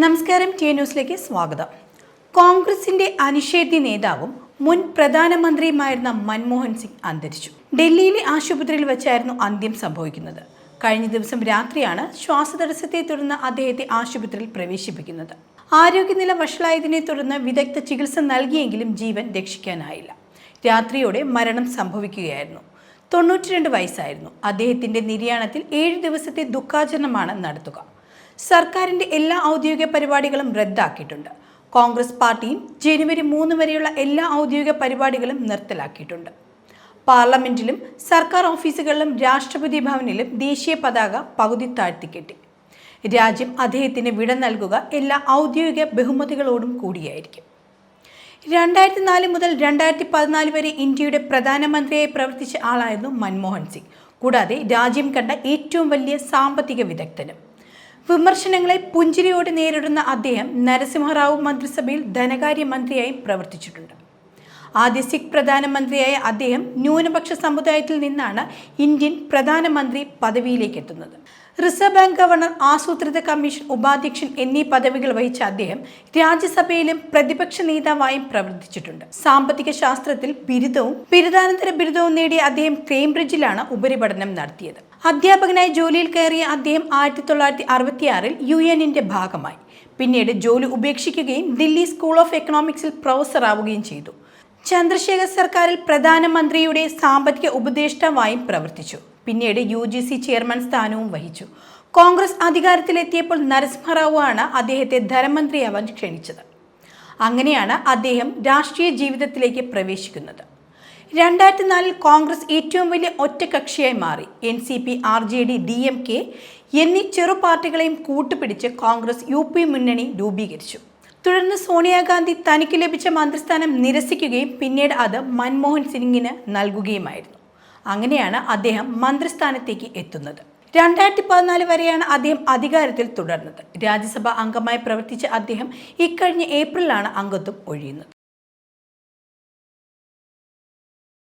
നമസ്കാരം, ടി ന്യൂസിലേക്ക് സ്വാഗതം. കോൺഗ്രസിന്റെ അനിഷേധ്യ നേതാവും മുൻ പ്രധാനമന്ത്രിയുമായിരുന്ന മൻമോഹൻ സിംഗ് അന്തരിച്ചു. ഡൽഹിയിലെ ആശുപത്രിയിൽ വെച്ചായിരുന്നു അന്ത്യം സംഭവിക്കുന്നത്. കഴിഞ്ഞ ദിവസം രാത്രിയാണ് ശ്വാസതടസ്സത്തെ തുടർന്ന് അദ്ദേഹത്തെ ആശുപത്രിയിൽ പ്രവേശിപ്പിക്കുന്നത്. ആരോഗ്യനില വഷളായതിനെ തുടർന്ന് വിദഗ്ധ ചികിത്സ നൽകിയെങ്കിലും ജീവൻ രക്ഷിക്കാനായില്ല. രാത്രിയോടെ മരണം സംഭവിക്കുകയായിരുന്നു. 92 വയസ്സായിരുന്നു. അദ്ദേഹത്തിന്റെ നിര്യാണത്തിൽ 7 ദിവസത്തെ ദുഃഖാചരണമാണ് നടത്തുക. സർക്കാരിന്റെ എല്ലാ ഔദ്യോഗിക പരിപാടികളും റദ്ദാക്കിയിട്ടുണ്ട്. കോൺഗ്രസ് പാർട്ടിയും ജനുവരി 3 വരെയുള്ള എല്ലാ ഔദ്യോഗിക പരിപാടികളും നിർത്തലാക്കിയിട്ടുണ്ട്. പാർലമെന്റിലും സർക്കാർ ഓഫീസുകളിലും രാഷ്ട്രപതി ഭവനിലും ദേശീയ പതാക പകുതി താഴ്ത്തിക്കെട്ടി. രാജ്യം അദ്ദേഹത്തിന് വിട നൽകുക എല്ലാ ഔദ്യോഗിക ബഹുമതികളോടും കൂടിയായിരിക്കും. 2004 മുതൽ 2014 വരെ ഇന്ത്യയുടെ പ്രധാനമന്ത്രിയായി പ്രവർത്തിച്ച ആളായിരുന്നു മൻമോഹൻ സിംഗ്. കൂടാതെ രാജ്യം കണ്ട ഏറ്റവും വലിയ സാമ്പത്തിക വിദഗ്ധനും. വിമർശനങ്ങളെ പുഞ്ചിരിയോടെ നേരിടുന്ന അദ്ദേഹം നരസിംഹറാവു മന്ത്രിസഭയിൽ ധനകാര്യമന്ത്രിയായും പ്രവർത്തിച്ചിട്ടുണ്ട്. ആദ്യ സിഖ് പ്രധാനമന്ത്രിയായ അദ്ദേഹം ന്യൂനപക്ഷ സമുദായത്തിൽ നിന്നാണ് ഇന്ത്യൻ പ്രധാനമന്ത്രി പദവിയിലേക്ക് എത്തുന്നത്. റിസർവ് ബാങ്ക് ഗവർണർ, ആസൂത്രിത കമ്മീഷൻ ഉപാധ്യക്ഷൻ എന്നീ പദവികൾ വഹിച്ച അദ്ദേഹം രാജ്യസഭയിലും പ്രതിപക്ഷ നേതാവായും പ്രവർത്തിച്ചിട്ടുണ്ട്. സാമ്പത്തിക ശാസ്ത്രത്തിൽ ബിരുദവും ബിരുദാനന്തര ബിരുദവും നേടിയ അദ്ദേഹം കേംബ്രിഡ്ജിലാണ് ഉപരിപഠനം നടത്തിയത്. അധ്യാപകനായി ജോലിയിൽ കയറിയ അദ്ദേഹം 1966 UN-ന്റെ ഭാഗമായി. പിന്നീട് ജോലി ഉപേക്ഷിക്കുകയും ദില്ലി സ്കൂൾ ഓഫ് എക്കണോമിക്സിൽ പ്രൊഫസർ ആവുകയും ചെയ്തു. ചന്ദ്രശേഖർ സർക്കാരിൽ പ്രധാനമന്ത്രിയുടെ സാമ്പത്തിക ഉപദേഷ്ടാവായും പ്രവർത്തിച്ചു. പിന്നീട് UGC ചെയർമാൻ സ്ഥാനവും വഹിച്ചു. കോൺഗ്രസ് അധികാരത്തിലെത്തിയപ്പോൾ നരസിംഹറാവു ആണ് അദ്ദേഹത്തെ ധനമന്ത്രിയാവാൻ ക്ഷണിച്ചത്. അങ്ങനെയാണ് അദ്ദേഹം രാഷ്ട്രീയ ജീവിതത്തിലേക്ക് പ്രവേശിക്കുന്നത്. 2004 കോൺഗ്രസ് ഏറ്റവും വലിയ ഒറ്റകക്ഷിയായി മാറി. NCP, RJD, DMK എന്നീ ചെറു പാർട്ടികളെയും കൂട്ടുപിടിച്ച് കോൺഗ്രസ് UP മുന്നണി രൂപീകരിച്ചു. തുടർന്ന് സോണിയാഗാന്ധി തനിക്ക് ലഭിച്ച മന്ത്രിസ്ഥാനം നിരസിക്കുകയും പിന്നീട് അത് മൻമോഹൻ സിംഗിന് നൽകുകയുമായിരുന്നു. അങ്ങനെയാണ് അദ്ദേഹം മന്ത്രിസ്ഥാനത്തേക്ക് എത്തുന്നത്. 2014 വരെയാണ് അദ്ദേഹം അധികാരത്തിൽ തുടർന്നത്. രാജ്യസഭാ അംഗമായി പ്രവർത്തിച്ച അദ്ദേഹം ഇക്കഴിഞ്ഞ ഏപ്രിലാണ് അംഗത്വം ഒഴിയുന്നത്.